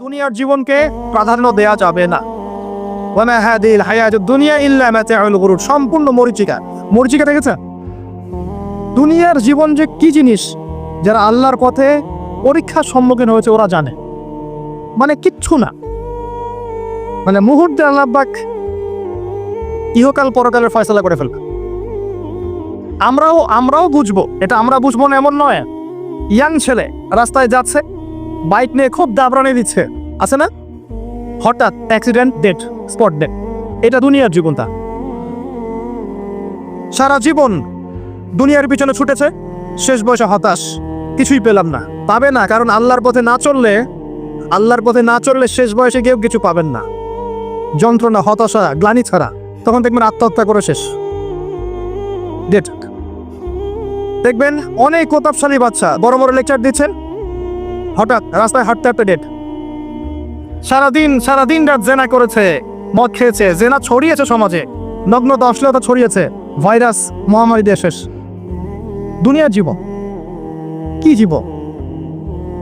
দুনিয়ার জীবনকে প্রাধান্য দেয়া যাবে না। ওয়ামা হাদিল হায়াতুদ দুনিয়া ইল্লা মাতাউল গুরুর, সম্পূর্ণ মরিচিকা দেখেছে। দুনিয়ার জীবন যে কি জিনিস, যারা আল্লাহর পথে পরীক্ষার সম্মুখীন হয়েছে ওরা জানে। মানে কিচ্ছু না, মানে মুহূর্তে আল্লাহ পাক ইহকাল পরকালের ফয়সালা করে ফেলবে। আমরাও বুঝবো, এটা আমরা বুঝবো না এমন নয়। ইয়াং ছেলে রাস্তায় যাচ্ছে, বাইক নিয়ে খুব দাবরানি দিচ্ছে, আছে না, হঠাৎ অ্যাক্সিডেন্ট, ডেড, স্পট ডেড। এটা দুনিয়ার জীবনটা। সারা জীবন দুনিয়ার পিছনে ছুটেছে, শেষ বয়সে হতাশ, কিছুই পেলাম না। পাবে না, কারণ আল্লাহর পথে না চললে শেষ বয়সে গিয়েও কিছু পাবেন না। যন্ত্রণা, হতাশা, গ্লানি ছাড়া। তখন দেখবেন আত্মহত্যা করে শেষ, ডেড। দেখবেন অনেক প্রতাপশালী বাচ্চা বড় বড় লেকচার দিচ্ছেন, হঠাৎ রাস্তায় হাঁটতে হাঁটতে ডেড। সারাদিন রাত জেনা করেছে, মদ খেয়েছে, জেনা ছড়িয়েছে সমাজে, নগ্নতা, অশ্লীলতা ছড়িয়েছে, ভাইরাস, মহামারী দিয়ে শেষ। দুনিয়ার জীবন কি জীবন?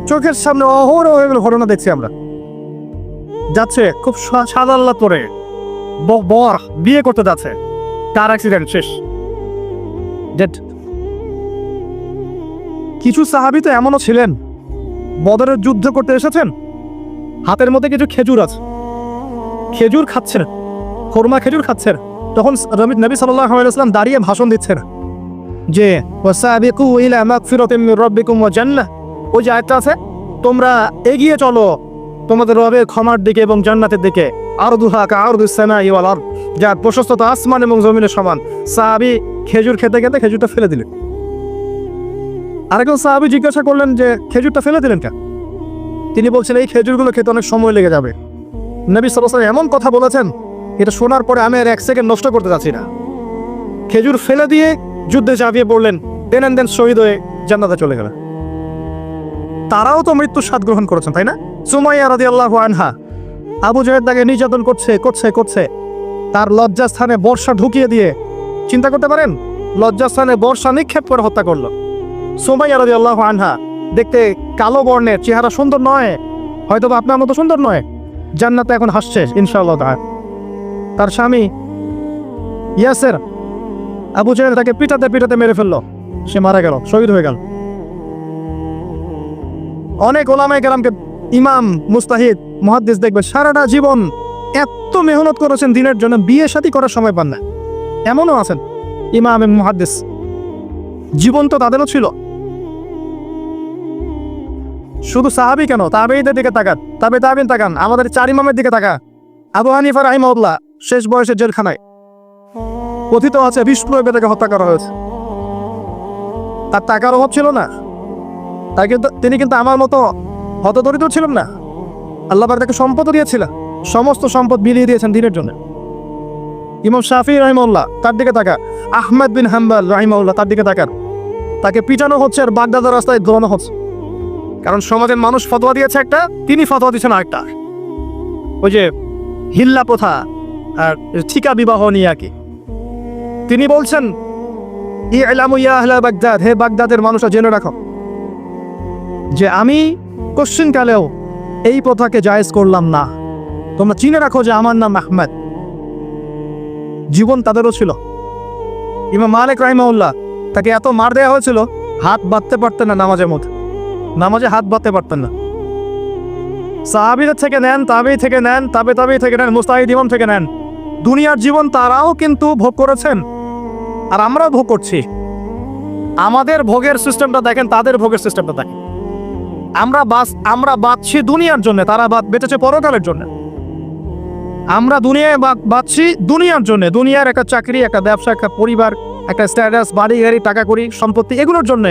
চোখের সামনে অহরহ এগুলো ঘটনা দেখছি আমরা। যাচ্ছে খুব সাদাল্লা করে, বর বিয়ে করতে যাচ্ছে, কার অ্যাক্সিডেন্ট, শেষ, ডেড। কিছু সাহাবী তো এমনও ছিলেন, বদরের যুদ্ধ করতে এসেছেন, হাতের মধ্যে কিছু খেজুর আছে, খেজুর খাচ্ছেন, খোরমা খেজুর খাচ্ছেন। তখন নবী সাল্লাল্লাহু আলাইহি ওয়াসাল্লাম দাঁড়িয়ে ভাষণ দিচ্ছেন যে ওয়াসাবিকু ইলা মাগফিরাতিন মির রাব্বিকুম ওয়া জান্নাহ। ওই যে আয়াতটা আছে, তোমরা এগিয়ে চলো তোমাদের রবের ক্ষমার দিকে এবং জান্নাতের দিকে। আরদুহা কাআরদিস সামাই ওয়াল আরদ, যার প্রশস্ততা আসমান এবং জমিনের সমান। সাহাবী খেজুর খেতে খেতে খেজুরটা ফেলে দিলেন। আরেকজন সাহাবী জিজ্ঞাসা করলেন যে খেজুরটা ফেলে দিলেন কেন? তিনি বলছেন এই খেজুরগুলো খেতে অনেক সময় লেগে যাবে। নবী সাল্লাল্লাহু আলাইহি ওয়াসাল্লাম এমন কথা বলেছেন, এটা শোনার পরে আমি আর এক সেকেন্ড নষ্ট করতে যাচ্ছি না। খেজুর ফেলে দিয়ে যুদ্ধে ঝাঁপিয়ে পড়লেন, দেন শহীদ হয়ে জান্নাতে চলে গেলেন। তারাও তো মৃত্যুর স্বাদ গ্রহণ করেছেন, তাই না? সুমাইয়া রাদিয়াল্লাহু আনহা, আবু জাহেল তাকে নির্যাতন করছে, তার লজ্জাস্থানে বর্ষা ঢুকিয়ে দিয়ে, চিন্তা করতে পারেন, লজ্জাস্থানে বর্ষা নিক্ষেপ করে হত্যা করলো। সুমাইয়া রাদিয়াল্লাহু আনহা দেখতে কালো বর্ণের, চেহারা সুন্দর নয়, হয়তো বা আপনার মতো সুন্দর নয়, জান্নাতে এখন হাসছে ইনশাআল্লাহ তাআলা। তার স্বামী ইয়াসের, আবু জাহেল তাকে পিটাতে মেরে ফেললো, সে মারা গেল, শহীদ হয়ে গেল। অনেক ওলামায়ে কেরামকে, ইমাম, মুস্তাহিদ, মুহাদ্দিস দেখবে সারাটা জীবন এত মেহনত করেছেন দিনের জন্য, বিয়ে শাদী করার সময় পান না। এমনও আছেন ইমাম এবং মুহাদ্দিস, জীবন তো তাদেরও ছিল। শুধু সাহাবী কেন, তাবেঈদের দিকে তাকান, তাবেঈন তাকান, আমাদের চার ইমামের দিকে তাকা। আবু হানিফা রাহিমাহুল্লাহ শেষ বয়সে জেলখানায়, কথিত আছে বিষ প্রয়োগে তাকে হত্যা করা হয়েছে। তার টাকার অভাব ছিল না, তিনি কিন্তু আমার মতো হতদরিদ্র ছিলেন না। আল্লাহ পাক তাকে সম্পদ দিয়েছিলেন, সমস্ত সম্পদ বিলিয়ে দিয়েছেন দিনের জন্য। ইমাম শাফিঈ রাহিমাহুল্লাহ, তার দিকে তাকা। আহমদ বিন হাম্বল রাহিমাহুল্লাহ, তার দিকে তাকান, তাকে পিটানো হচ্ছে আর বাগদাদের রাস্তায় দৌড়ানো হচ্ছে। কারণ সমাজের মানুষ ফতোয়া দিয়েছে একটা, তিনি ফতোয়া দিচ্ছেন আরেকটা। ওই যে হিল্লা প্রথা আর ঠিকা বিবাহ নিয়ে কি তিনি বলছেন, ইলামু ইয়া আহলা বাগদাদ, হে বাগদাদের মানুষরা জেনে রাখো যে আমি কোশ্চিনকালেও এই প্রথাকে জায়েজ করলাম না। তোমরা চিনে রাখো যে আমার নাম আহমদ। জীবন তাদেরও ছিল। ইমাম মালিক রাহিমাহুল্লাহ, তাকে এত মার দেওয়া হয়েছিল, হাত বাঁধতে পারতেন না, নামাজে হাত বাঁধতে পারতেন না। সাহাবীদের থেকে নেন, তাবেঈ থেকে নেন, তাবেঈ থেকে নেন, মুস্তাহিদ ইমাম থেকে নেন, দুনিয়ার জীবন তারাও কিন্তু ভোগ করেছেন, আর আমরাও ভোগ করছি। আমাদের ভোগের সিস্টেমটা দেখেন, তাদের ভোগের সিস্টেমটা দেখেন। আমরা বাঁচছি দুনিয়ার জন্য, তারা বেঁচেছে পরকালের জন্য। আমরা দুনিয়ায় বাঁচছি দুনিয়ার জন্য, দুনিয়ার একটা চাকরি, একটা ব্যবসা, একটা পরিবার, একটা স্ট্যাটাস, বাড়ি গাড়ি, টাকা কড়ি, সম্পত্তি, এগুলোর জন্য।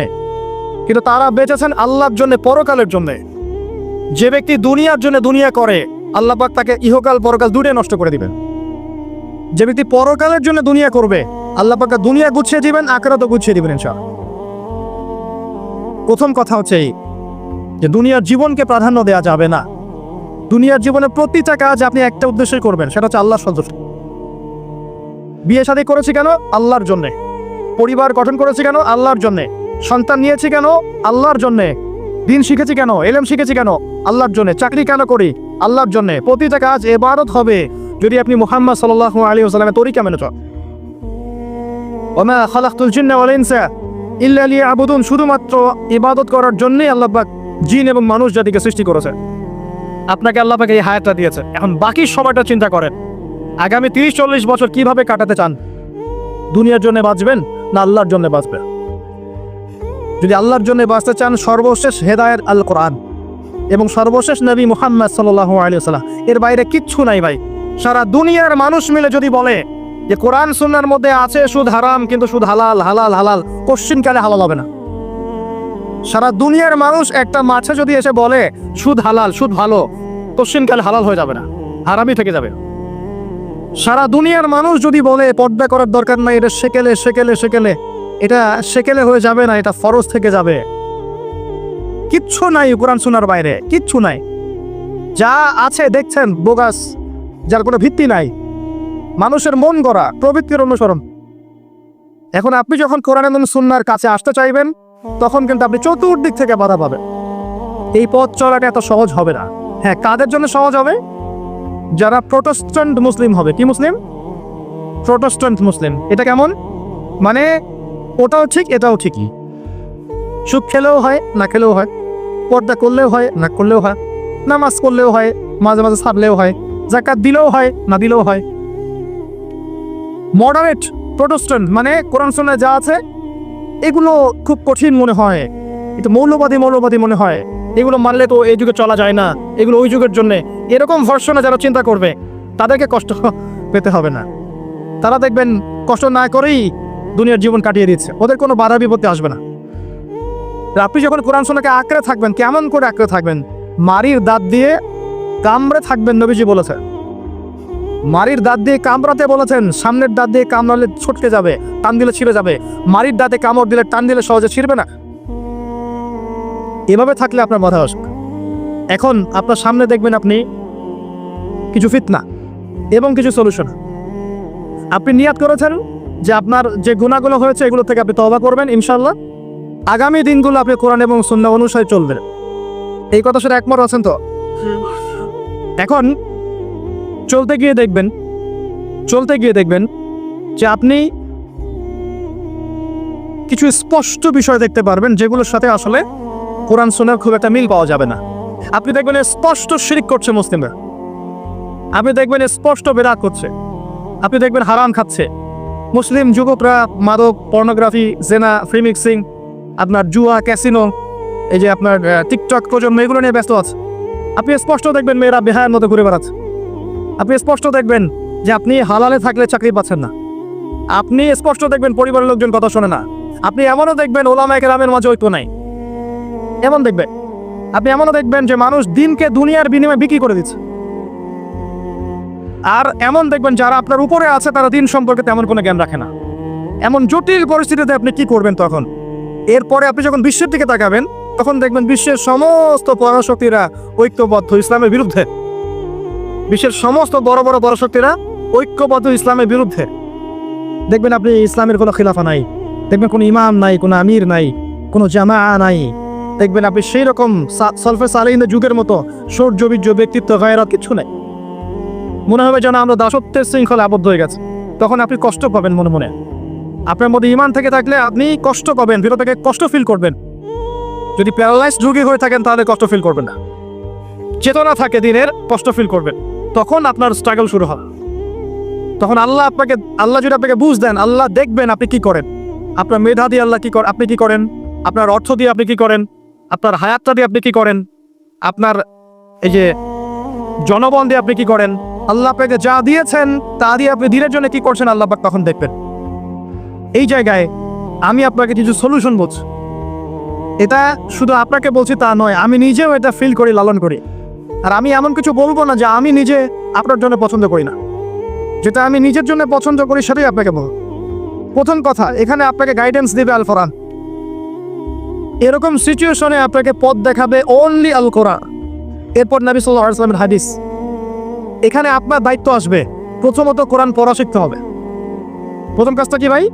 কিন্তু তারা বেঁচেছেন আল্লাহর জন্য, পরকালের জন্য। যে ব্যক্তি দুনিয়ার জন্য দুনিয়া করে, আল্লাহ পাক তাকে ইহকাল পরকাল দুটোই নষ্ট করে দিবেন। যে ব্যক্তি পরকালের জন্য দুনিয়া করবে, আল্লাহ পাক দুনিয়া গুছিয়ে দিবেন, আখিরাতও গুছিয়ে দিবেন ইনশাআল্লাহ। প্রথম কথা হচ্ছে এই যে দুনিয়ার জীবনকে প্রাধান্য দেওয়া যাবে না। দুনিয়ার জীবনে প্রতিটা কাজ আপনি একটা উদ্দেশ্যই করবেন, সেটা হচ্ছে আল্লাহর সন্তুষ্টি। বিয়ে শাদী করেছি কেন? আল্লাহর জন্যে। পরিবার গঠন করেছি কেন? আল্লাহর জন্যে। সন্তান নিয়েছি কেন? আল্লাহর জন্যে। দিন শিখেছি কেন, এলেম শিখেছি কেন, আল্লাহর জন্য। চাকরি কেন করি, আল্লাহর জন্য। প্রতিটা কাজ ইবাদত হবে যদি আপনি মুহাম্মদ সাল্লাল্লাহু আলাইহি ওয়াসাল্লামের তরিকা মেনে চলেন। ওয়া মা খালাকতুল জিন্না ওয়াল ইনসা ইল্লা লিয়াবুদুন, শুধুমাত্র ইবাদত করার জন্যই আল্লাহ পাক জিন এবং মানুষ জাতিকে সৃষ্টি করেছে। আপনাকে আল্লাহ পাক এই হায়াতটা দিয়েছে। এখন বাকি সময়টা চিন্তা করেন, আগামী 30-40 বছর কিভাবে কাটাতে চান? দুনিয়ার জন্য বাঁচবেন না আল্লাহর জন্য বাঁচবেন? যদি আল্লাহর জন্য বাঁচতে চান, সর্বশেষ হেদায়েত আল কোরআন এবং সর্বশেষ নবী মুহাম্মদ সাল্লাল্লাহু আলাইহি ওয়াসাল্লাম, এর বাইরে কিচ্ছু নাই ভাই। সারা দুনিয়ার মানুষ মিলে যদি বলে যে কোরআন সুন্নাহর মধ্যে আছে সুদ হারাম, কিন্তু সুদ হালাল, হালাল হালাল, কোশ্চিনকালে হালাল হবে না। সারা দুনিয়ার মানুষ একটা মাছে যদি এসে বলে সুদ হালাল, সুদ ভালো, কোশ্চিনকালে হালাল হয়ে যাবে না, হারামই থেকে যাবে। সারা দুনিয়ার মানুষ যদি বলে পর্দা করার দরকার নাই, এটা সেকেলে সেকেলে সেকেলে, এটা সেকেলে হয়ে যাবে না, এটা ফরজ থেকে যাবে। কিচ্ছু নাই কোরআন সুন্নাহর বাইরে, কিচ্ছু নাই। যা আছে দেখছেন বোগাস, যার কোনো ভিত্তি নাই, মানুষের মন গড়া প্রবৃত্তির অনুসরণ। এখন আপনি যখন কোরআন এবং সুন্নাহর কাছে আসতে চাইবেন, তখন কিন্তু আপনি চতুর্দিক থেকে বাধা পাবেন। এই পথ চলাটা এত সহজ হবে না। হ্যাঁ, কাদের জন্য সহজ হবে? যারা প্রোটেস্ট্যান্ট মুসলিম হবে। কি মুসলিম? প্রোটেস্ট্যান্ট মুসলিম। এটা কেমন? মানে ওটাও ঠিক এটাও ঠিকই, সুদ খেলেও হয় না খেলেও হয়, পর্দা করলেও হয় না করলেও হয়, নামাজ করলেও হয়, মাঝে মাঝে ছাড়লেও হয়, যাকাত দিলেও হয় না দিলেও হয়। মডারেট প্রোটেস্ট্যান্ট মানে কোরআন সুন্নাহয় যা আছে এগুলো খুব কঠিন মনে হয়, একটু মৌলবাদী মৌলবাদী মনে হয়, এগুলো মানলে তো এই যুগে চলা যায় না, এগুলো ওই যুগের জন্যে, এরকম ভর্সনা যারা চিন্তা করবে তাদেরকে কষ্ট পেতে হবে না। তারা দেখবেন কষ্ট না করেই দুনিয়ার জীবন কাটিয়ে দিচ্ছে, ওদের কোনো বাধা বিপত্তি আসবে না। আপনি যখন কোরআন সুন্নাহকে আঁকড়ে থাকবেন, কেমন করে আঁকড়ে থাকবেন? মারির দাঁত দিয়ে কামড়ে থাকবেন, নবীজি বলেছেন। মারির দাঁত দিয়ে কামড়াতে বলেছেন, সামনের দাঁত দিয়ে কামড়ালে ছটকে যাবে, টান দিলে ছিঁড়ে যাবে। মারির দাঁতে কামড় দিলে, টান দিলে সহজে ছিঁড়বে না। এভাবে থাকলে আপনার মাথা আসবে। এখন আপনার সামনে দেখবেন আপনি কিছু ফিতনা এবং কিছু সলিউশন। আপনি নিয়াত করেছেন যে আপনার যে গুনাহগুলো হয়েছে এগুলো থেকে আপনি তওবা করবেন ইনশাআল্লাহ। আগামী দিনগুলো আপনি কোরআন এবং সুন্নাহ অনুসারে চলবেন। এই কথা সাথে একমত আছেন তো? এখন চলতে গিয়ে দেখবেন যে আপনি কিছু স্পষ্ট বিষয় দেখতে পারবেন যেগুলোর সাথে আসলে কোরআন সুন্নাহর খুব একটা মিল পাওয়া যাবে না। আপনি দেখবেন স্পষ্ট শিরক করছে মুসলিমরা, আপনি দেখবেন স্পষ্ট বেদাত করছে, আপনি দেখবেন হারাম খাচ্ছে। মুসলিম যুবকরা মাদক, পর্নোগ্রাফি, জেনা, ফ্রি মিক্সিং, আপনার জুয়া, ক্যাসিনো, এই যে আপনার টিকটক প্রজন্ম, এগুলো নিয়ে ব্যস্ত আছে। আপনি স্পষ্ট দেখবেন মেয়েরা বেহায়ার মতো ঘুরে বেড়াচ্ছে। আপনি স্পষ্ট দেখবেন যে আপনি হালালে থাকলে চাকরি পাচ্ছেন না। আপনি স্পষ্ট দেখবেন পরিবারের লোকজন কথা শোনে না। আপনি এমনও দেখবেন ওলামায়ে কেরামের মাঝে ঐক্য নাই, এমন দেখবেন। আপনি এমনও দেখবেন যে মানুষ দিনকে দুনিয়ার বিনিময়ে বিক্রি করে দিচ্ছে। আর এমন দেখবেন যারা আপনার উপরে আছে তারা দিন সম্পর্কে তেমন কোনো জ্ঞান রাখে না। এমন জটিল পরিস্থিতিতে আপনি কি করবেন তখন? এরপরে আপনি যখন বিশ্বের দিকে তাকাবেন, তখন দেখবেন বিশ্বের সমস্ত পরাশক্তিরা ঐক্যবদ্ধ ইসলামের বিরুদ্ধে। বিশ্বের সমস্ত বড় বড় পরাশক্তিরা ঐক্যবদ্ধ ইসলামের বিরুদ্ধে। দেখবেন আপনি ইসলামের কোনো খিলাফা নাই, দেখবেন কোনো ইমাম নাই, কোনো আমির নাই, কোনো জামা নাই। দেখবেন আপনি সেই রকম সলফে সালেহিনের যুগের মতো সৌর্য বীর্য, ব্যক্তিত্ব, গায়রাত কিছু নেই। মনে হবে যেন আমরা দাসত্বের শৃঙ্খলে আবদ্ধ হয়ে গেছে। তখন আপনি কষ্ট পাবেন মনে মনে। আপনার মধ্যে ইমান থেকে থাকলে আপনি কষ্ট পাবেন, ভিতর থেকে কষ্ট ফিল করবেন। যদি প্যারালাইজড রোগী হয়ে থাকেন তাহলে কষ্ট ফিল করবেন না। চেতনা থাকে দিনের, কষ্ট ফিল করবেন। তখন আপনার স্ট্রাগল শুরু হবে। তখন আল্লাহ যদি আপনাকে বুঝ দেন, আল্লাহ দেখবেন আপনি কি করেন। আপনার মেধা দিয়ে আল্লাহ আপনি কি করেন, আপনার অর্থ দিয়ে আপনি কি করেন, আপনার হায়াতটা দিয়ে আপনি কি করেন, আপনার এই যে জনবল দিয়ে আপনি কি করেন, আল্লাহ আপনাকে যা দিয়েছেন তা দিয়ে আপনি দিনের জন্য কি করছেন, আল্লাহ পাক তখন দেখবেন। এই জায়গায় আমি আপনাকে কিছু সলিউশন বলছি। এটা শুধু আপনাকে বলছি তা নয়, আমি নিজেও এটা ফিল করি, লালন করি। আর আমি এমন কিছু বলবো না যে আমি নিজে আপনার জন্য পছন্দ করি না। যেটা আমি নিজের জন্য পছন্দ করি সেটাই আপনাকে বলব। প্রথম কথা, এখানে আপনাকে গাইডেন্স দিবে আল কোরআন। এরকম সিচুয়েশনে আপনাকে পথ দেখাবে অনলি আল কোরআন, এরপর নবী সাল্লাল্লাহু আলাইহি ওয়াসাল্লামের হাদিস। এখানে আপনার দায়িত্ব আসবে প্রথমত কোরআন পড়া শিখতে হবে। প্রথম কাজটা কি ভাই?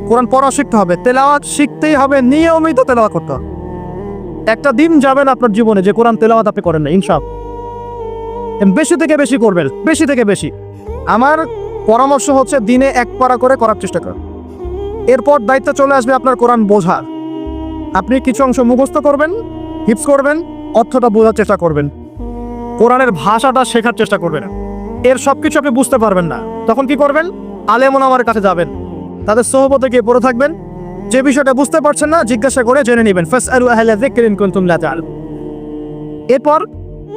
কোরআন পড়া শিখতে হবে, তেলাওয়াত শিখতেই হবে, নিয়মিত তেলাওয়াত করতে হবে। একটা দিন যাবেন আপনার জীবনে যে কোরআন তেলাওয়াত আপনি করেন না, ইনশাআল্লাহ। বেশি থেকে বেশি করবেন, বেশি থেকে বেশি। আমার পরামর্শ হচ্ছে দিনে 1 পারা করে করার চেষ্টা করেন। এরপর দায়িত্ব চলে আসবে আপনার কোরআন বোঝার। আপনি কিছু অংশ মুখস্থ করবেন, হিফজ করবেন, অর্থটা বোঝার চেষ্টা করবেন, কোরআনের ভাষাটা শেখার চেষ্টা করবেন। এর সবকিছু আপনি বুঝতে পারবেন না, তখন কি করবেন? আলেম ওলামার কাছে যাবেন, তাদের সোহবতে গিয়ে পড়ে থাকবেন। যে বিষয়টা বুঝতে পারছেন না জিজ্ঞাসা করে জেনে নেবেন। ফাসআলু আহলা যিকরি ইন কুনতুম লা তা'লামুন। এরপর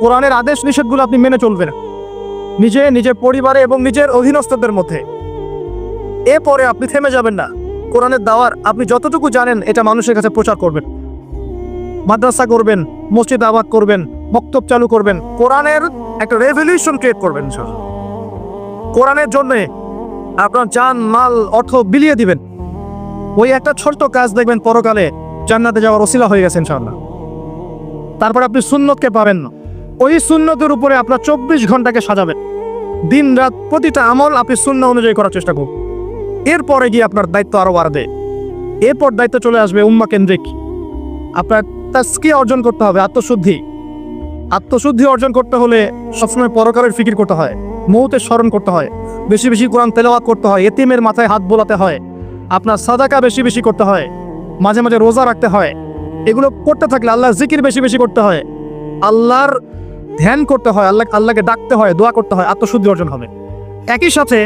কোরআনের আদেশ নিষেধগুলো আপনি মেনে চলবেন নিজের পরিবারে এবং নিজের অধীনস্থদের মধ্যে। এরপরে আপনি থেমে যাবেন না। কোরআনের দাওয়ার আপনি যতটুকু জানেন এটা মানুষের কাছে প্রচার করবেন, মাদ্রাসা করবেন, মসজিদ আবাদ করবেন, বক্তব্য চালু করবেন, কোরআনের একটা রেভলিউশন ক্রিয়েট করবেন। কোরআনের জন্য আপনার জান মাল অর্থ বিলিয়ে দিবেন। ওই একটা ছোট্ট কাজ দেখবেন পরকালে জান্নাতে যাওয়ার ওসিলা হয়ে গেছে ইনশাআল্লাহ। তারপর আপনি সুন্নতকে পাবেন না, ওই সুন্নতের উপরে আপনার 24 ঘন্টাকে সাজাবেন। দিন রাত প্রতিটা আমল আপনি সুন্নাহ অনুযায়ী করার চেষ্টা করুন। এরপরে গিয়ে আপনার দায়িত্ব আরো বাড়বে। এরপর দায়িত্ব চলে আসবে উম্মাহ কেন্দ্রিক। আপনার তাজকিয়া অর্জন করতে হবে, আত্মশুদ্ধি অর্জন করতে হলে সবসময় পরকালের ফিকির করতে হয়, মৌতের স্মরণ করতে হয়, বেশি বেশি কোরআন তেলাওয়াত করতে হয়, এতিমের মাথায় হাত বোলাতে হয়, আপনার সাদাকা বেশি বেশি করতে হয়, মাঝে মাঝে রোজা রাখতে হয়। এগুলো করতে থাকলে আল্লাহর জিকির বেশি বেশি করতে হয়, আল্লাহর ধ্যান করতে হয়, আল্লাহকে ডাকতে হয়, দোয়া করতে হয়, আত্মশুদ্ধি অর্জন হবে। একই সাথে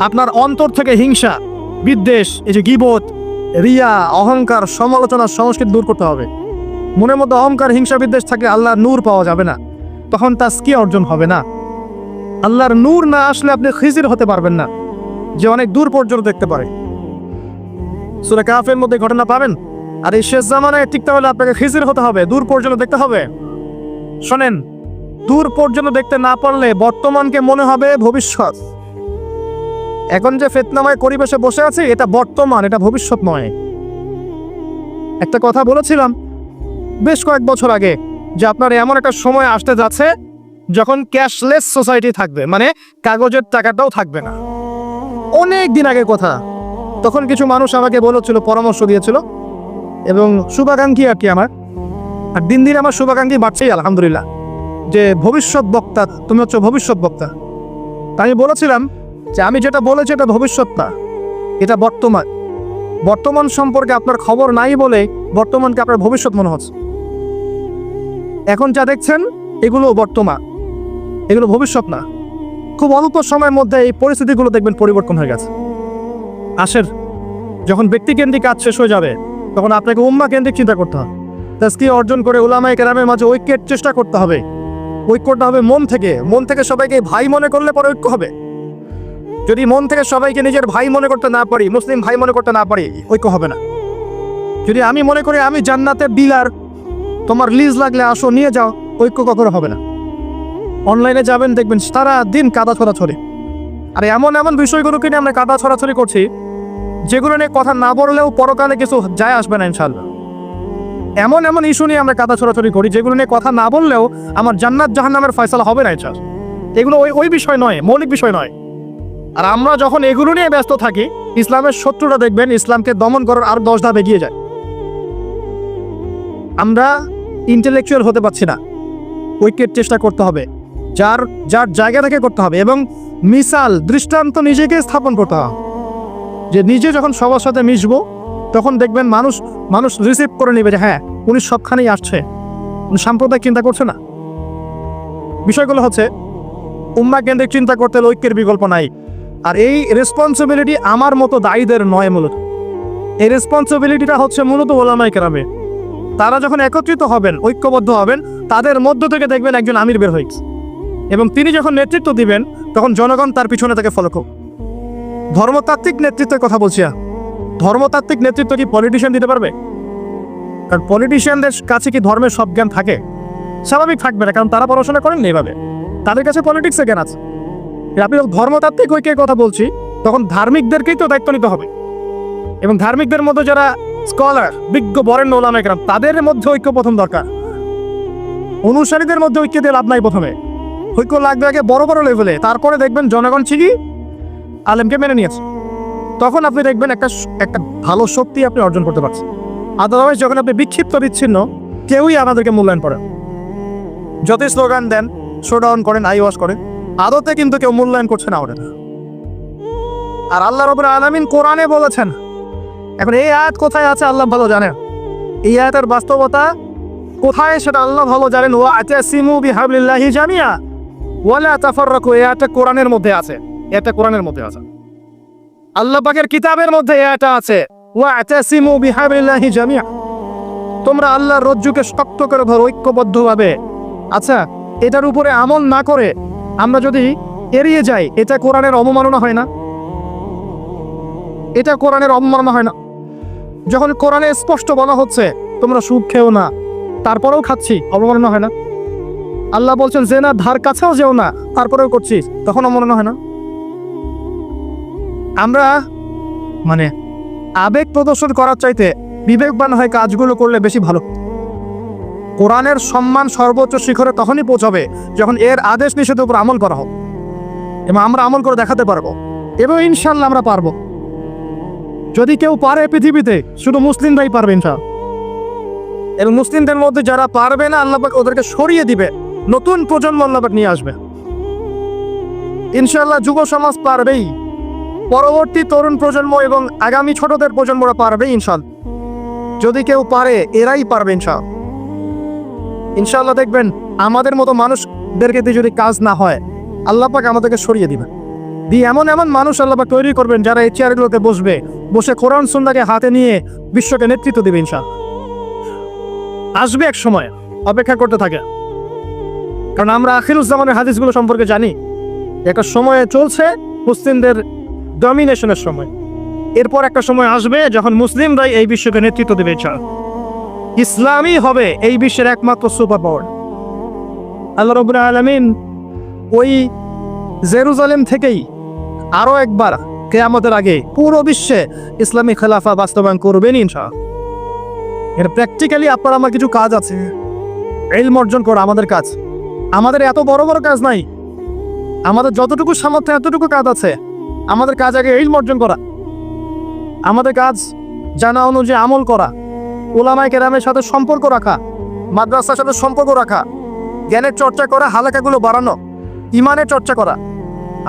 আপনার অন্তর থেকে হিংসা, বিদ্বেষ, এই যে গীবত, রিয়া, অহংকার, সমালোচনা, সংস্কৃতি দূর করতে হবে। মনের মধ্যে অহংকার, হিংসা, বিদ্বেষ থাকলে আল্লাহর নূর পাওয়া যাবে না, তখন তাজকিয়া অর্জন হবে না। আল্লাহর নূর না আসলে আপনি খিজির হতে পারবেন না, যে অনেক দূর পর্যন্ত দেখতে পারে। সূরা কাফের মধ্যে ঘটনা পাবেন। আর এই শেষ জামানায় টিকতে হলে আপনাকে খিজির হতে হবে, দূর পর্যন্ত দেখতে হবে। শোনেন, দূর পর্যন্ত দেখতে না পারলে বর্তমানকে মনে হবে ভবিষ্যৎ। এখন যে ফিতনাময় পরিবেশে বসে আছি এটা বর্তমান, এটা ভবিষ্যৎ নয়। একটা কথা বলেছিলাম বেশ কয়েক বছর আগে যে আপনার এমন একটা সময় আসতে যাচ্ছে যখন ক্যাশলেস সোসাইটি থাকবে, মানে কাগজের টাকাটাও থাকবে না। অনেক দিন আগের কথা। তখন কিছু মানুষ আমাকে বলেছিল, পরামর্শ দিয়েছিল এবং শুভাকাঙ্ক্ষী আর কি আমার। আর দিন দিন আমার শুভাকাঙ্ক্ষী বাড়ছেই আলহামদুলিল্লাহ, যে ভবিষ্যৎ বক্তা, তুমি হচ্ছে ভবিষ্যৎ বক্তা। তাই আমি বলেছিলাম যে আমি যেটা বলেছি এটা ভবিষ্যৎ না, এটা বর্তমান। বর্তমান সম্পর্কে আপনার খবর নাই বলে বর্তমানকে আপনার ভবিষ্যৎ মনে হচ্ছে। এখন যা দেখছেন এগুলো বর্তমান, এগুলো ভবিষ্যৎ না। খুব অল্প সময়ের মধ্যে এই পরিস্থিতিগুলো দেখবেন পরিবর্তন হয়ে গেছে। আসেন, যখন ব্যক্তিকেন্দ্রিক কাজ শেষ হয়ে যাবে তখন আপনাকে উম্মাহ কেন্দ্রিক চিন্তা করতে হবে। তাজকিয়া অর্জন করে উলামায়ে কেরামের মাঝে ঐক্যের চেষ্টা করতে হবে। ঐক্যটা হবে মন থেকে সবাইকে ভাই মনে করলে পরে ঐক্য হবে। যদি মন থেকে সবাইকে নিজের ভাই মনে করতে না পারি, মুসলিম ভাই মনে করতে না পারি, ঐক্য হবে না। যদি আমি মনে করি আমি জান্নাতের ডিলার, তোমার লিজ লাগলে আসো নিয়ে যাও, ঐক্য কখনো হবে না। অনলাইনে যাবেন দেখবেন সারা দিন কাদা ছড়াছড়ি। আর এমন এমন বিষয়গুলোকে নিয়ে আমরা কাদা ছড়াছড়ি করছি যেগুলো নিয়ে কথা না বললেও পরকালে কিছু যায় আসবে না ইনশাআল্লাহ। এমন এমন ইস্যু নিয়ে আমরা কাদা ছড়াছড়ি করি যেগুলো নিয়ে কথা না বললেও আমার জান্নাত জাহান্নামের ফয়সালা হবে না ইনশাআল্লাহ। এগুলো ওই বিষয় নয়, মৌলিক বিষয় নয়। আর আমরা যখন এগুলো নিয়ে ব্যস্ত থাকি, ইসলামের শত্রুরা দেখবেন ইসলামকে দমন করার আর 10 ধাপ এগিয়ে যায়। আমরা ইন্টেলেকচুয়াল হতে পারছি না। ঐক্যের চেষ্টা করতে হবে, যার জায়গা থেকে করতে হবে এবং মিসাল দৃষ্টান্ত নিজেকে স্থাপন করতে হবে। যে নিজে যখন সবার সাথে মিশবো তখন দেখবেন মানুষ রিসিভ করে নেবে যে হ্যাঁ উনি সবখানেই আসছে, উনি সাম্প্রদায়িক চিন্তা করছে না। বিষয়গুলো হচ্ছে উম্মাহ কেন্দ্রিক চিন্তা করতে হলে ঐক্যের বিকল্প নাই। আর এই রেসপন্সিবিলিটি আমার মতো দায়ীদের নয়, মূলত এই রেসপন্সিবিলিটিটা হচ্ছে মূলত উলামায়ে কেরামের। তারা যখন একত্রিত হবেন, ঐক্যবদ্ধ হবেন, তাদের মধ্য থেকে দেখবেন একজন আমির বের হয়েছে এবং তিনি যখন নেতৃত্ব দিবেন তখন জনগণ তার পিছনে তাকে ফলো করবে। ধর্মতাত্ত্বিক নেতৃত্বের কথা বলছি। ধর্মতাত্ত্বিক নেতৃত্ব কি পলিটিশিয়ান দিতে পারবে? কারণ পলিটিশিয়ানদের কাছে কি ধর্মের সব জ্ঞান থাকে? স্বাভাবিক থাকবে না, কারণ তারা পড়াশোনা করেন না এইভাবে, তাদের কাছে পলিটিক্সের জ্ঞান আছে। আপনি ধর্মতাত্ত্বিক ঐক্যের কথা বলছি, তখন ধার্মিকদেরকেই তো দায়িত্ব নিতে হবে এবং ধার্মিকদের মধ্যে যারা স্কলার, বিজ্ঞ বরেণ্য ওলামায়ে কেরাম, তাদের মধ্যে ঐক্য প্রথম দরকার। অনুসারীদের মধ্যে ঐক্য দিয়ে লাভ নাই। প্রথমে ঐক্য লাগবে আগে বড় বড় লেভেলে, তারপরে দেখবেন জনগণ ঠিকই আলেমকে মেনে নিয়েছে। তখন আপনি দেখবেন একটা ভালো শক্তি আপনি অর্জন করতে পারছেন। আদারওয়াইজ যখন আপনি বিক্ষিপ্ত বিচ্ছিন্ন কেউই আমাদেরকে মূল্যায়ন করে না। যতই স্লোগান দেন, শোডাউন করেন, আই ওয়াশ করেন, আদতে কিন্তু কেউ মূল্যায়ন করছে না ওটা। আর আল্লাহ রাব্বুল আলামিন কোরআনে বলেছেন, এখন এই আয়াত কোথায় আছে আল্লাহ ভালো জানেন, এই আয়াতের বাস্তবতা কোথায় সেটা আল্লাহ ভালো জানেন। ওয়া আতাসিমু বিহাবলিল্লাহি জামিয়া ওয়ালা তাফাররাকু, এই আয়াতটা কোরআনের মধ্যে আছে, এটা কোরআনের মধ্যে আছে, আল্লাহ পাকের কিতাবের মধ্যে এটা আছে, ওয়া আতাসিমু বিহাবলিল্লাহি জামিয়া, তোমরা আল্লাহর রজ্জুকে শক্ত করে ধরো ঐক্যবদ্ধভাবে। আচ্ছা, এটার উপরে আমল না করে আমরা যদি এড়িয়ে যাই, এটা কোরআনের অবমাননা হয় না? এটা কোরআনের অবমাননা হয় না? যখন কোরআনে স্পষ্ট বলা হচ্ছে তোমরা সুদ খেও না, তারপরেও খাচ্ছি, অবমাননা হয় না? আল্লাহ বলছেন যে না ধার কাছেও যেও না, তারপরেও করছি, তখন অবমাননা হয় না? আমরা মানে আবেগ প্রদর্শন করার চাইতে বিবেকবান হয়ে কাজগুলো করলে বেশি ভালো। কোরআনের সম্মান সর্বোচ্চ শিখরে তখনই পৌঁছাবে যখন এর আদেশ নিষেধের উপর আমল করা হবে, এবং আমরা আমল করে দেখাতে পারবো, এবং ইনশাল্লাহ আমরা পারবো। যদি কেউ পারে পৃথিবীতে, শুধু মুসলিমরাই পারবে ইনশাআল্লাহ। এবং মুসলিমদের মধ্যে যারা পারবে না, আল্লাহ পাক ওদেরকে সরিয়ে দিবে, নতুন প্রজন্ম আল্লাহ পাক নিয়ে আসবে ইনশাআল্লাহ। যুব সমাজ পারবেই, পরবর্তী তরুণ প্রজন্ম এবং আগামী ছোটদের প্রজন্মরা পারবে ইনশাআল্লাহ। যদি কেউ পারে, এরাই পারবে ইনশাআল্লাহ। ইনশাআল্লাহ দেখবেন আমাদের মতো মানুষদেরকে দিয়ে যদি কাজ না হয়, আল্লাহ পাক আমাদেরকে সরিয়ে দিবেন, দিয়ে এমন এমন মানুষ আল্লাহ পাক তৈরি করবেন যারা এই চেয়ারগুলোতে বসবে, বসে কোরআন সুন্নাহকে হাতে নিয়ে বিশ্বকে নেতৃত্ব দেবে ইনশাআল্লাহ। আসবে এক সময়, অপেক্ষা করতে থাকে, কারণ আমরা আখিরুজ্জামানের হাদিসগুলো সম্পর্কে জানি। একটা সময়ে চলছে মুসলিমদের ডমিনেশনের সময়, এরপর একটা সময় আসবে যখন মুসলিমরাই এই বিশ্বকে নেতৃত্ব দেবে ইনশাআল্লাহ। ইসলামই হবে এই বিশ্বের একমাত্র সুপার পাওয়ার। আল্লাহ রাব্বুল আলামিন ওই জেরুজালেম থেকেই আরো একবার কিয়ামতের আগে পুরো বিশ্বে ইসলামী খেলাফা বাস্তবায়ন করবেন ইনশাআল্লাহ। এর প্র্যাকটিক্যালি আপনার আমার কিছু কাজ আছে, ইলম অর্জন করা আমাদের কাজ। আমাদের এত বড় বড় কাজ নাই, আমাদের যতটুকু সামর্থ্য এতটুকু কাজ আছে। আমাদের কাজ আগে ইলম অর্জন করা, আমাদের কাজ জানা অনুযায়ী আমল করা, উলামায়ে কেরামের সাথে সম্পর্ক রাখা, মাদ্রাসার সাথে সম্পর্ক রাখা, জ্ঞানের চর্চা করা, হালাকাগুলো বাড়ানো, ইমানের চর্চা করা।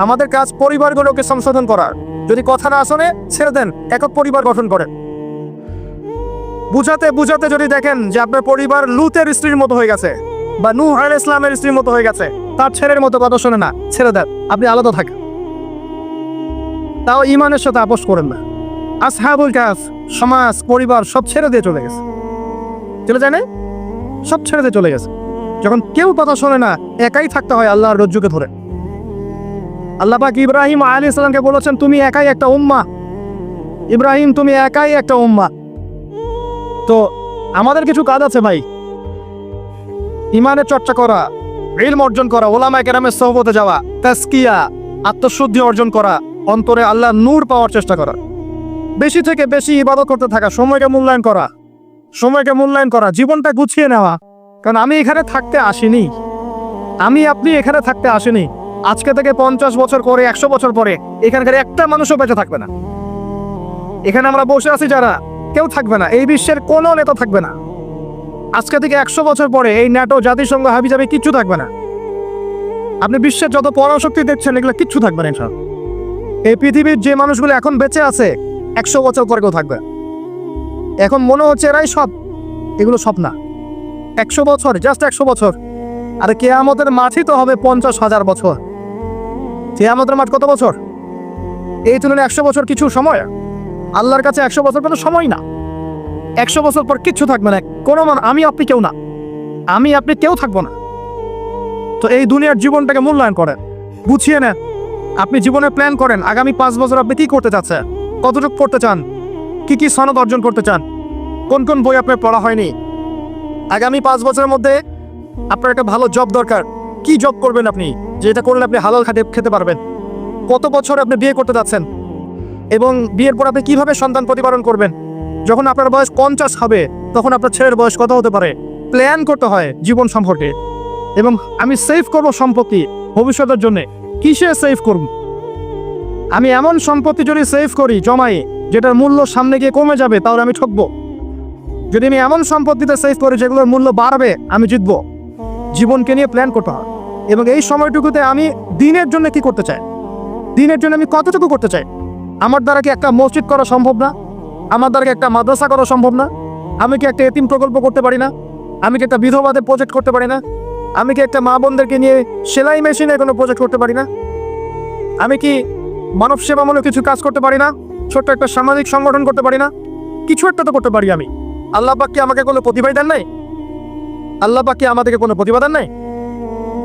আমাদের কাজ পরিবারগুলোকে সংশোধন করা। যদি কথা না শোনে ছেড়ে দেন, একক পরিবার গঠন করেন। বুঝাতে বুঝাতে যদি দেখেন যে আপনার পরিবার লুতের স্ত্রীর মতো হয়ে গেছে, বা নূহ আলাইহিস সালামের স্ত্রীর মতো হয়ে গেছে, তার ছেলের মতো কথা শোনে না, ছেড়ে দেন, আপনি আলাদা থাকেন। তাও ইমানের সাথে আপোষ করেন না। আসহাবুল কাহফ সমাজ পরিবার সব ছেড়ে দিয়ে চলে গেছে, চলে যায় না, সব ছেড়ে দিয়ে চলে গেছে। যখন কেউ কথা শোনে না, একাই থাকতে হয় আল্লাহর রজ্জুকে ধরে। আল্লাহ পাক ইব্রাহিম আলাইহিস সালামকে বলেছেন তুমি একাই একটা উম্মাহ, ইব্রাহিম তুমি একাই একটা উম্মাহ। তো আমাদের কিছু কাজ আছে ভাই, ইমানের চর্চা করা, ইলম অর্জন করা, উলামায়ে কেরামের সোহবতে যাওয়া, তাজকিয়া, আত্মশুদ্ধি অর্জন করা, অন্তরে আল্লাহর নূর পাওয়ার চেষ্টা করা, বেশি থেকে বেশি ইবাদত করতে থাকা, সময়কে মূল্যায়ন করা, সময়কে মূল্যায়ন করা, জীবনটা গুছিয়ে নেওয়া। কারণ আমি এখানে থাকতে আসিনি, আমি আপনি এখানে থাকতে আসিনি। আজকে থেকে 50 বছর পরে, 100 বছর পরে এখানকার একটা মানুষও বেঁচে থাকবে না। এখানে আমরা বসে আছি যারা, কেউ থাকবে না, এই বিশ্বের কোনো নেতা থাকবে না। আজকে থেকে 100 বছর পরে এই ন্যাটো, জাতিসংঘ, হাবিজাবি কিচ্ছু থাকবে না। আপনি বিশ্বের যত পরাশক্তি দেখছেন এগুলো কিচ্ছু থাকবে না ইনশাআল্লাহ। এই পৃথিবীর যে মানুষগুলো এখন বেঁচে আছে 100 বছর পরে কেউ থাকবে। এখন মনে হচ্ছে এরাই সব, এগুলো সব না। 100 বছর, জাস্ট 100 বছর। আর কিয়ামতের মাঠই তো হবে 50,000 বছর। কিয়ামতের মাঠ কত বছর? এই তুলনায় 100 বছর কিছু সময়। আল্লাহর কাছে 100 বছর কোনো সময় না। 100 বছর পর কিচ্ছু থাকবে না, কোনো আমি আপনি কেউ না, আমি আপনি কেউ থাকবো না। তো এই দুনিয়ার জীবনটাকে মূল্যায়ন করেন, গুছিয়ে নেন। আপনি জীবনে প্ল্যান করেন আগামী 5 বছর আপনি কি করতে চাচ্ছেন, কতটুকু পড়তে চান, কি কি সনদ অর্জন করতে চান, কোন কোন বই আপনার পড়া হয়নি। আগামী 5 বছরের মধ্যে আপনার একটা ভালো জব দরকার, কি জব করবেন আপনি, যেটা করলে আপনি হালাল খেতে পারবেন। কত বছর আপনি বিয়ে করতে যাচ্ছেন, এবং বিয়ের পর আপনি কিভাবে সন্তান প্রতিপালন করবেন। যখন আপনার বয়স 50 হবে তখন আপনার ছেলের বয়স কত হতে পারে, প্ল্যান করতে হয় জীবন সম্পর্কে। এবং আমি সেভ করব সম্পত্তি ভবিষ্যতের জন্য, কিসে সেভ করব। আমি এমন সম্পত্তি যদি সেভ করি, জমাই, যেটার মূল্য সামনে গিয়ে কমে যাবে, তাহলে আমি ঠকবো। যদি আমি এমন সম্পত্তিতে সেভ করি যেগুলোর মূল্য বাড়বে, আমি জিতবো। জীবনকে নিয়ে প্ল্যান করতে হয়। এবং এই সময়টুকুতে আমি দিনের জন্য কি করতে চাই, দিনের জন্য আমি কতটুকু করতে চাই। আমার দ্বারা কি একটা মসজিদ করা সম্ভব না? আমার দ্বারা কি একটা মাদ্রাসা করা সম্ভব না? আমি কি একটা এতিম প্রকল্প করতে পারি না? আমি কি একটা বিধবাদের প্রজেক্ট করতে পারি না? আমি কি একটা মা বোনদেরকে নিয়ে সেলাই মেশিনে কোনো প্রজেক্ট করতে পারি না? আমি কি মানব সেবামূলক কিছু কাজ করতে পারি না? ছোট্ট একটা সামাজিক সংগঠন করতে পারি না? কিছু একটা তো করতে পারি আমি। আল্লাহ পাক কি আমাকে কোনো প্রতিভা দেন নাই? আল্লাহ পাক কি আমাদেরকে কোনো প্রতিভা দেন নাই?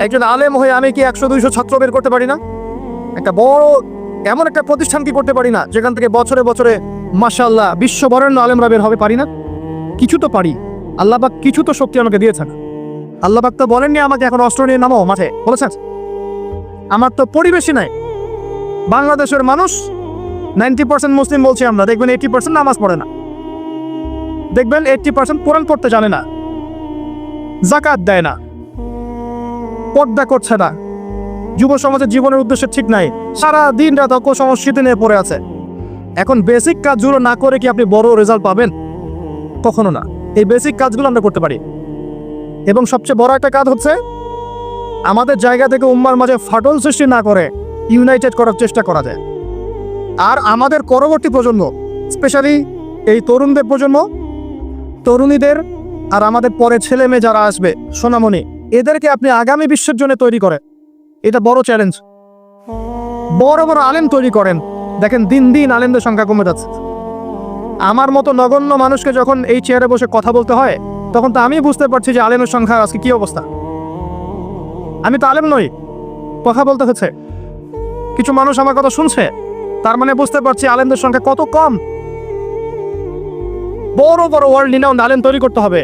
একজন আলেম হয়ে আমি কি 100-200 ছাত্র বের করতে পারি না? একটা বড় এমন একটা প্রতিষ্ঠান কি করতে পারি না যেখান থেকে বছরে বছরে মাশাআল্লাহ বিশ্ববরেণ্য আলেমরা বের হবে? পারি না? কিছু তো পারি। আল্লাহ পাক কিছু তো শক্তি আমাকে দিয়েছেন। আল্লাহ পাক তো বলেননি আমাকে এখন অস্ত্র নিয়ে নামো মাঠে, বলেছেন? আমার তো পরিবেশই নাই। বাংলাদেশের মানুষ 90% মুসলিম বলছি আমরা, দেখবেন 80% নামাজ পড়ে না, দেখবেন 80% কোরআন পড়তে জানে না, যাকাত দেয় না, পর্দা করছে না, যুব সমাজের জীবনের উদ্দেশ্য ঠিক নাই, সারা দিন রাত অকুসংস্কৃতি নিয়ে পড়ে আছে। এখন বেসিক কাজগুলো না করে কি আপনি বড় রেজাল্ট পাবেন? কখনো না। এই বেসিক কাজগুলো আমরা করতে পারি। এবং সবচেয়ে বড় একটা কাজ হচ্ছে আমাদের জায়গা থেকে উম্মার মাঝে ফাটল সৃষ্টি না করে ইউনাইটেড করার চেষ্টা করা যায়। আর আমাদের পরবর্তী প্রজন্ম, স্পেশালি এই তরুণদের প্রজন্ম, তরুণীদের আর আমাদের পরে ছেলে মেয়ে যারা আসবে, সোনামণি, এদেরকে আপনি আগামী বিশ্বের জন্য তৈরি করেন। এটা বড় চ্যালেঞ্জ। বড় বড় আলেম তৈরি করেন। দেখেন দিন দিন আলেমদের সংখ্যা কমে যাচ্ছে। আমার মতো নগণ্য মানুষকে যখন এই চেয়ারে বসে কথা বলতে হয়, তখন তো আমি বুঝতে পারছি যে আলেমের সংখ্যা আজকে কি অবস্থা। আমি তো আলেম নই, কথা বলতে হচ্ছে। কিছু মানুষ আমার কথা শুনছে, তার মানে বুঝতে পারছি আলেমদের সংখ্যা কত কম। বড় বড় ওয়ার্ল্ড রিনাউন্ড আলেম তৈরি করতে হবে।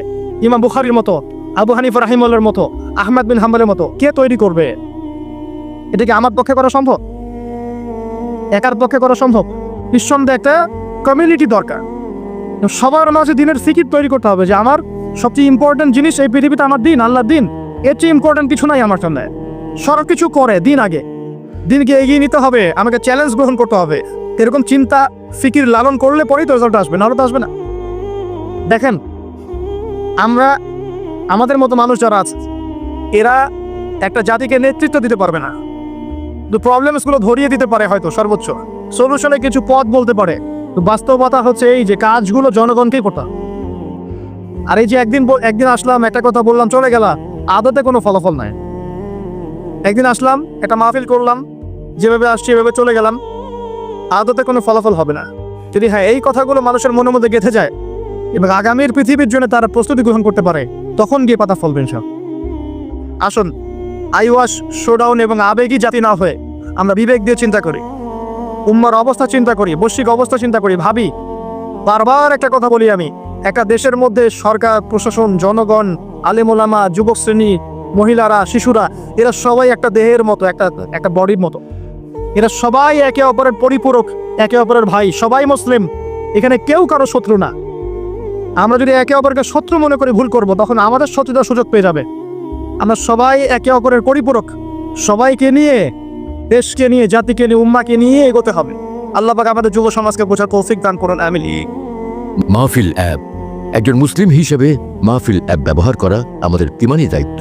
ইমাম বুখারীর মতো, আবু হানিফা রাহিমাহুল্লাহর মতো, আহমদ বিন হাম্বলের মতো কে তৈরি করবে? এটা কি আমার পক্ষে করা সম্ভব? একার পক্ষে করা সম্ভব? নিঃসন্দেহে একটা কমিউনিটি দরকার। সবার মাঝে দিনের ফিকির তৈরি করতে হবে যে আমার সবচেয়ে ইম্পর্টেন্ট জিনিস এই পৃথিবীতে আমার দিন, আল্লাহর দিন। এর চেয়ে ইম্পর্টেন্ট কিছু নাই আমার সামনে। সব কিছু করে দিন আগে, দিনকে এগিয়ে নিতে হবে, আমাকে চ্যালেঞ্জ গ্রহণ করতে হবে। এরকম চিন্তা ফিকির লালন করলে পরেই তো রেজাল্ট আসবে, নাহলে তো আসবে না। দেখেন, আমরা আমাদের মতো মানুষ যারা আছে, এরা একটা জাতিকে নেতৃত্ব দিতে পারবে না, তো প্রবলেমসগুলো ধরিয়ে দিতে পারে, হয়তো সর্বোচ্চ সলিউশনে কিছু পথ বলতে পারে। তো বাস্তবতা হচ্ছে এই যে কাজগুলো জনগণকেই করতে হবে। আর এই যে একদিন আসলাম, একটা কথা বললাম, চলে গেলাম, আদতে কোনো ফলাফল নাই। একদিন আসলাম, একটা মাহফিল করলাম, যেভাবে আসছি এভাবে চলে গেলাম, আদতে কোনো ফলাফল হবে না। যদি হ্যাঁ এই কথাগুলো মানুষের মনের মধ্যে গেঁথে যায় এবং আগামীর পৃথিবীর জন্য তারা প্রস্তুতি গ্রহণ করতে পারে, তখন গিয়ে পাতা ফলবেন সব। আসুন, আইওয়াশ, শোডাউন এবং আবেগী জাতি না হয়ে আমরা বিবেক দিয়ে চিন্তা করি, উম্মার অবস্থা চিন্তা করি, বৈশ্বিক অবস্থা চিন্তা করি, ভাবি। বারবার একটা কথা বলি আমি, একটা দেশের মধ্যে সরকার, প্রশাসন, জনগণ, আলেম ওলামা, যুবক শ্রেণী, মহিলারা, শিশুরা, এরা সবাই একটা দেহের মতো, একটা বডির মতো। এরা সবাই একে অপরের পরিপূরক, একে অপরের ভাই, সবাই মুসলিম। এখানে কেউ কারো শত্রু না। আমরা যদি একে অপরকে শত্রু মনে করে ভুল করব, তখন আমাদের শত্রুতার সুযোগ পেয়ে যাবে। আমরা সবাই একে অপরের পরিপূরক। সবাইকে নিয়ে, দেশকে নিয়ে, জাতিকে নিয়ে, উম্মাকে নিয়ে এগোতে হবে। আল্লাহ পাক আমাদের যুব সমাজকে বোঝার তৌফিক দান করুন, আমিন। মাহফিল অ্যাপ। একজন মুসলিম হিসেবে মাহফিল অ্যাপ ব্যবহার করা আমাদের ঈমানি দায়িত্ব।